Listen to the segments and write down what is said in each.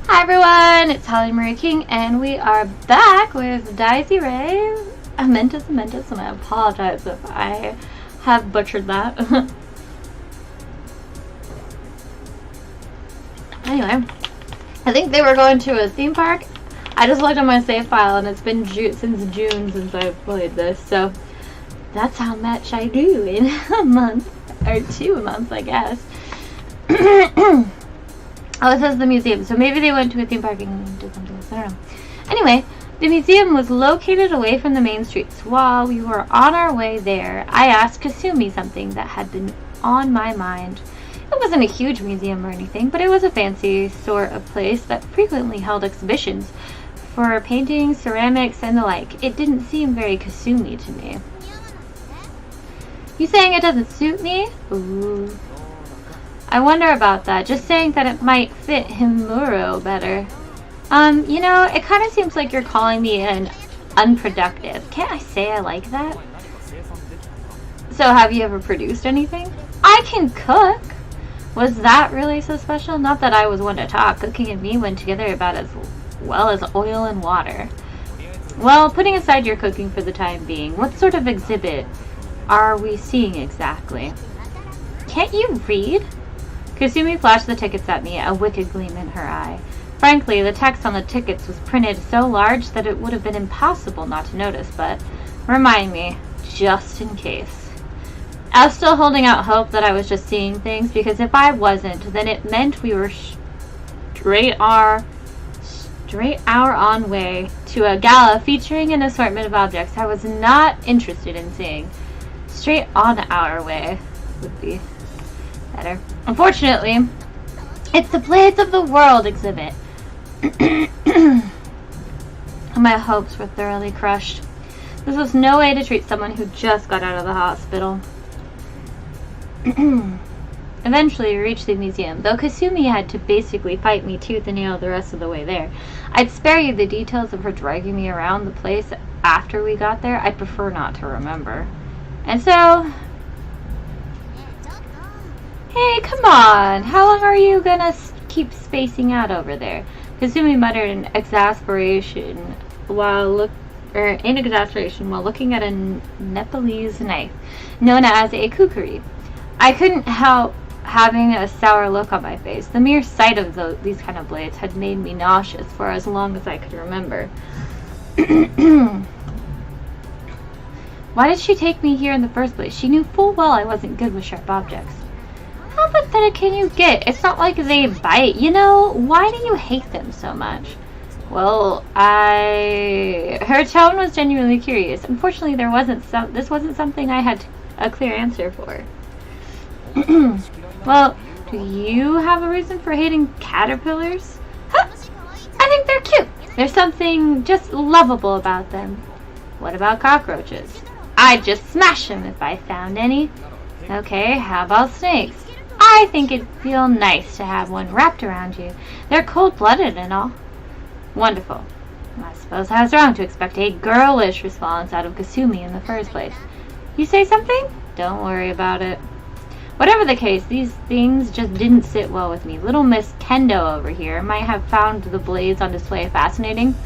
Hi everyone, it's Holly Marie King, and we are back with Irae, Amentes, and I apologize if I have butchered that. Anyway, I think they were going to a theme park. I just looked at my save file, and it's been since June since I've played this, so that's how much I do in a month, or 2 months, I guess. Oh, it says the museum, so maybe they went to a theme park and did something else. I don't know. Anyway, the museum was located away from the main streets. While we were on our way there, I asked Kasumi something that had been on my mind. It wasn't a huge museum or anything, but it was a fancy sort of place that frequently held exhibitions for paintings, ceramics, and the like. It didn't seem very Kasumi to me. You saying it doesn't suit me? Ooh. I wonder about that. Just saying that it might fit Himuro better. You know, it kind of seems like you're calling me an unproductive. Can't I say I like that? So have you ever produced anything? I can cook! Was that really so special? Not that I was one to talk. Cooking and me went together about as well as oil and water. Well, putting aside your cooking for the time being, what sort of exhibit are we seeing exactly? Can't you read? Kasumi flashed the tickets at me, a wicked gleam in her eye. Frankly, the text on the tickets was printed so large that it would have been impossible not to notice, but remind me, just in case. I was still holding out hope that I was just seeing things, because if I wasn't, then it meant we were straight our own way to a gala featuring an assortment of objects I was not interested in seeing. Straight on our way would be better. Unfortunately, it's the Blades of the World exhibit. My hopes were thoroughly crushed. This was no way to treat someone who just got out of the hospital. Eventually, we reached the museum, though Kasumi had to basically fight me tooth and nail the rest of the way there. I'd spare you the details of her dragging me around the place after we got there. I'd prefer not to remember. And so... Hey, come on! How long are you gonna keep spacing out over there? Kasumi muttered in exasperation while looking at a Nepalese knife known as a kukri. I couldn't help having a sour look on my face. The mere sight of these kind of blades had made me nauseous for as long as I could remember. Why did she take me here in the first place? She knew full well I wasn't good with sharp objects. How pathetic can you get? It's not like they bite, you know? Why do you hate them so much? Well, her tone was genuinely curious. Unfortunately, this wasn't something I had a clear answer for. Well, do you have a reason for hating caterpillars? Huh? I think they're cute. There's something just lovable about them. What about cockroaches? I'd just smash them if I found any. Okay, how about snakes? I think it'd feel nice to have one wrapped around you. They're cold-blooded and all. Wonderful. I suppose I was wrong to expect a girlish response out of Kasumi in the first place. You say something? Don't worry about it. Whatever the case, these things just didn't sit well with me. Little Miss Kendo over here might have found the blades on display fascinating,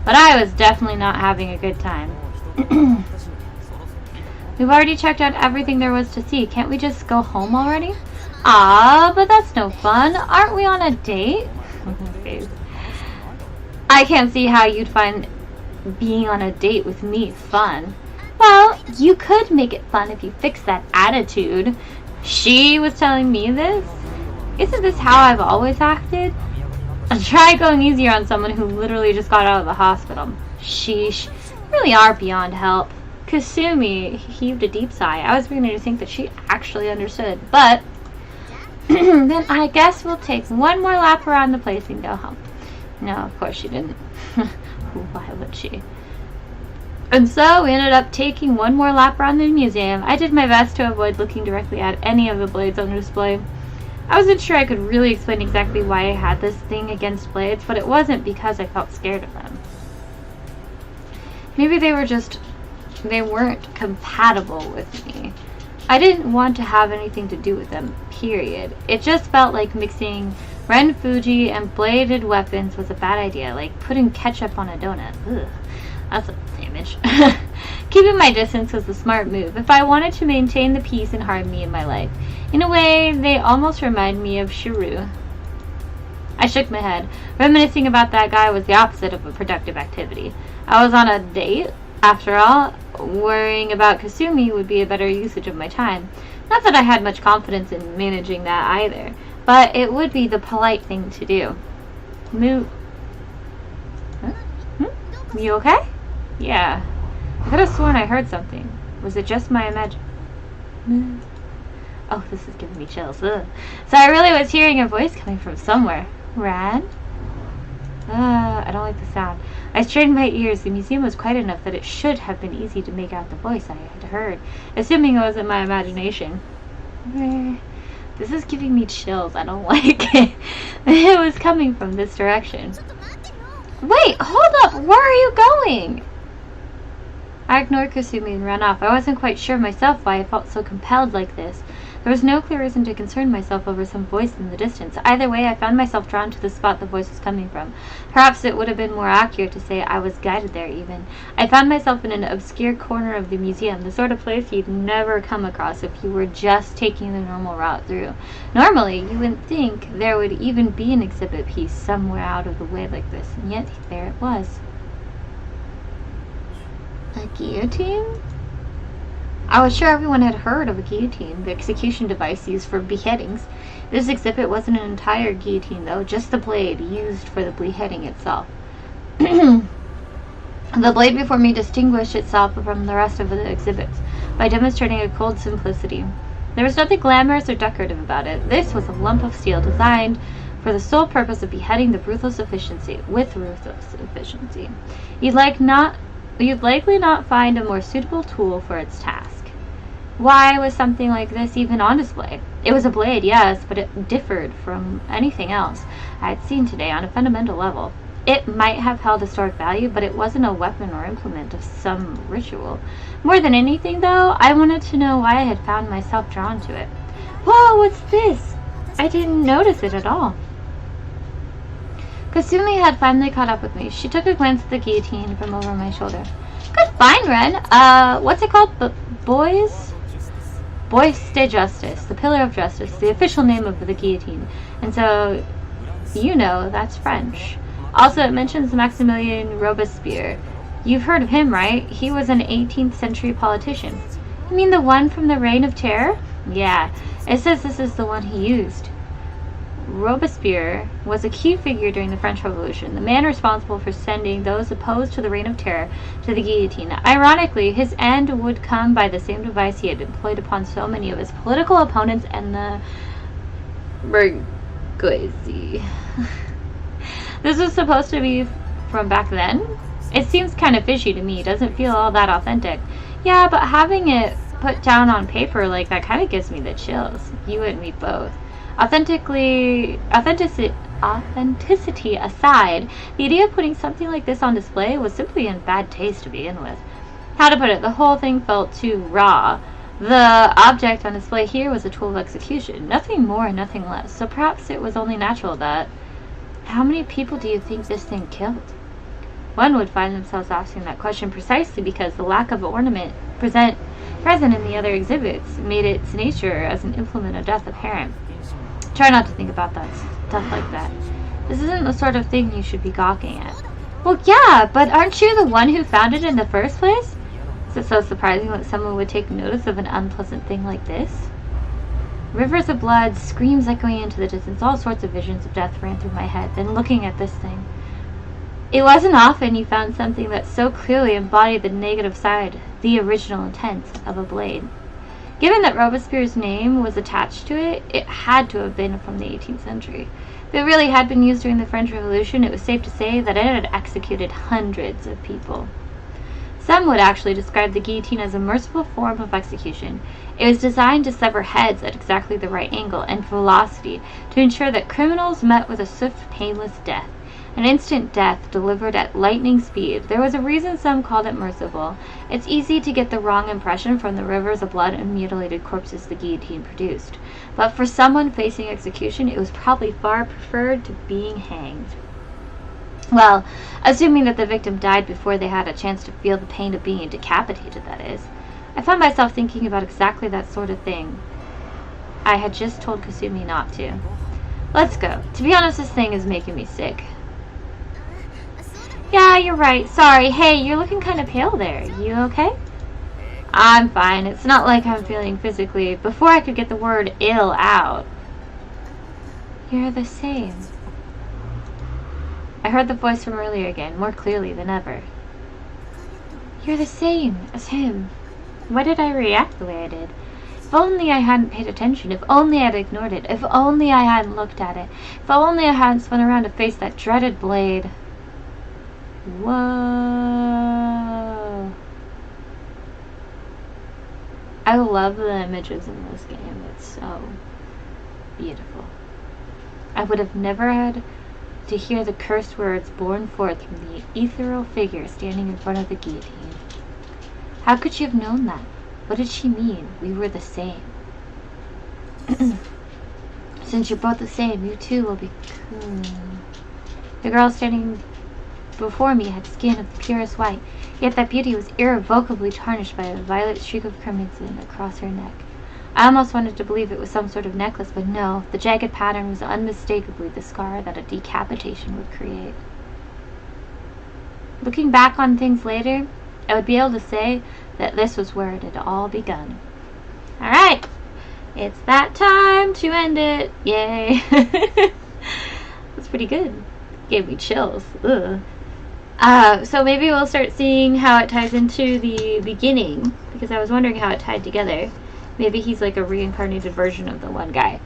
but I was definitely not having a good time. We've already checked out everything there was to see. Can't we just go home already? Ah, but that's no fun. Aren't we on a date? I can't see how you'd find being on a date with me fun. Well, you could make it fun if you fix that attitude. She was telling me this? Isn't this how I've always acted? Try going easier on someone who literally just got out of the hospital. Sheesh. You really are beyond help. Kasumi heaved a deep sigh. I was beginning to think that she actually understood, but then I guess we'll take one more lap around the place and go home. No, of course she didn't. Why would she? And so we ended up taking one more lap around the museum. I did my best to avoid looking directly at any of the blades on display. I wasn't sure I could really explain exactly why I had this thing against blades, but it wasn't because I felt scared of them. Maybe they weren't compatible with me. I didn't want to have anything to do with them, period. It just felt like mixing Ren Fuji and bladed weapons was a bad idea, like putting ketchup on a donut. Ugh, that's an image. Keeping my distance was the smart move if I wanted to maintain the peace and harmony in my life. In a way, they almost remind me of Shiru. I shook my head. Reminiscing about that guy was the opposite of a productive activity. I was on a date, after all. Worrying about Kasumi would be a better usage of my time. Not that I had much confidence in managing that either, but it would be the polite thing to do. Moo. You okay? Yeah. I could have sworn I heard something. Was it just my imagination? Oh, this is giving me chills. Ugh. So I really was hearing a voice coming from somewhere. Ran? I don't like the sound. I strained my ears. The museum was quiet enough that it should have been easy to make out the voice I had heard, assuming it wasn't my imagination. This is giving me chills. I don't like it. It was coming from this direction. Wait, hold up. Where are you going? I ignored Kasumi and ran off. I wasn't quite sure myself why I felt so compelled like this. There was no clear reason to concern myself over some voice in the distance. Either way, I found myself drawn to the spot the voice was coming from. Perhaps it would have been more accurate to say I was guided there even. I found myself in an obscure corner of the museum, the sort of place you'd never come across if you were just taking the normal route through. Normally, you wouldn't think there would even be an exhibit piece somewhere out of the way like this, and yet there it was. A guillotine? I was sure everyone had heard of a guillotine, the execution device used for beheadings. This exhibit wasn't an entire guillotine, though, just the blade used for the beheading itself. The blade before me distinguished itself from the rest of the exhibits by demonstrating a cold simplicity. There was nothing glamorous or decorative about it. This was a lump of steel designed for the sole purpose of beheading with ruthless efficiency. You'd likely not find a more suitable tool for its task. Why was something like this even on display? It was a blade, yes, but it differed from anything else I had seen today on a fundamental level. It might have held historic value, but it wasn't a weapon or implement of some ritual. More than anything, though, I wanted to know why I had found myself drawn to it. Whoa, what's this? I didn't notice it at all. Kasumi had finally caught up with me. She took a glance at the guillotine from over my shoulder. Good find, Ren. What's it called? Bois de Justice, the Pillar of Justice, the official name of the guillotine. And so, you know, that's French. Also, it mentions Maximilien Robespierre. You've heard of him, right? He was an 18th century politician. You mean the one from the Reign of Terror? Yeah, it says this is the one he used. Robespierre was a key figure during the French Revolution, the man responsible for sending those opposed to the Reign of Terror to the guillotine. Ironically, his end would come by the same device he had employed upon so many of his political opponents and the bourgeoisie. This was supposed to be from back then? It seems kind of fishy to me. It doesn't feel all that authentic. Yeah, but having it put down on paper like that kind of gives me the chills. You and me both. Authenticity aside, the idea of putting something like this on display was simply in bad taste to begin with. How to put it, the whole thing felt too raw. The object on display here was a tool of execution, nothing more and nothing less, so perhaps it was only natural that... How many people do you think this thing killed? One would find themselves asking that question precisely because the lack of ornament present in the other exhibits made its nature as an implement of death apparent. Try not to think about that stuff like that. This isn't the sort of thing you should be gawking at. Well, yeah, but aren't you the one who found it in the first place? Is it so surprising that someone would take notice of an unpleasant thing like this? Rivers of blood, screams echoing into the distance, all sorts of visions of death ran through my head, then looking at this thing. It wasn't often you found something that so clearly embodied the negative side, the original intent of a blade. Given that Robespierre's name was attached to it, it had to have been from the 18th century. If it really had been used during the French Revolution, it was safe to say that it had executed hundreds of people. Some would actually describe the guillotine as a merciful form of execution. It was designed to sever heads at exactly the right angle and velocity to ensure that criminals met with a swift, painless death. An instant death delivered at lightning speed. There was a reason some called it merciful. It's easy to get the wrong impression from the rivers of blood and mutilated corpses the guillotine produced. But for someone facing execution, it was probably far preferred to being hanged. Well, assuming that the victim died before they had a chance to feel the pain of being decapitated, that is. I found myself thinking about exactly that sort of thing. I had just told Kasumi not to. Let's go. To be honest, this thing is making me sick. Yeah, you're right. Sorry. Hey, you're looking kind of pale there. You okay? I'm fine. It's not like I'm feeling physically. Before I could get the word ill out. You're the same. I heard the voice from earlier again, more clearly than ever. You're the same as him. Why did I react the way I did? If only I hadn't paid attention. If only I had ignored it. If only I hadn't looked at it. If only I hadn't spun around to face that dreaded blade. Whoa. I love the images in this game. It's so beautiful. I would have never had to hear the cursed words borne forth from the ethereal figure standing in front of the guillotine. How could she have known that? What did she mean? We were the same. Since you're both the same, you too will be cool. The girl standing before me had skin of the purest white, yet that beauty was irrevocably tarnished by a violet streak of crimson across her neck. I almost wanted to believe it was some sort of necklace, but no, the jagged pattern was unmistakably the scar that a decapitation would create. Looking back on things later, I would be able to say that this was where it had all begun. Alright, it's that time to end it. Yay. That's pretty good. Gave me chills. Ugh. So maybe we'll start seeing how it ties into the beginning, because I was wondering how it tied together. Maybe he's like a reincarnated version of the one guy.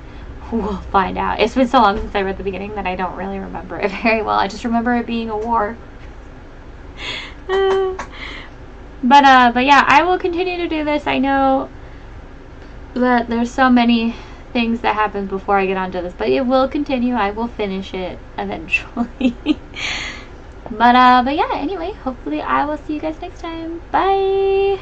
We'll find out. It's been so long since I read the beginning that I don't really remember it very well. I just remember it being a war. But yeah, I will continue to do this. I know that there's so many things that happen before I get onto this, but it will continue. I will finish it eventually. But yeah, anyway, hopefully I will see you guys next time. Bye!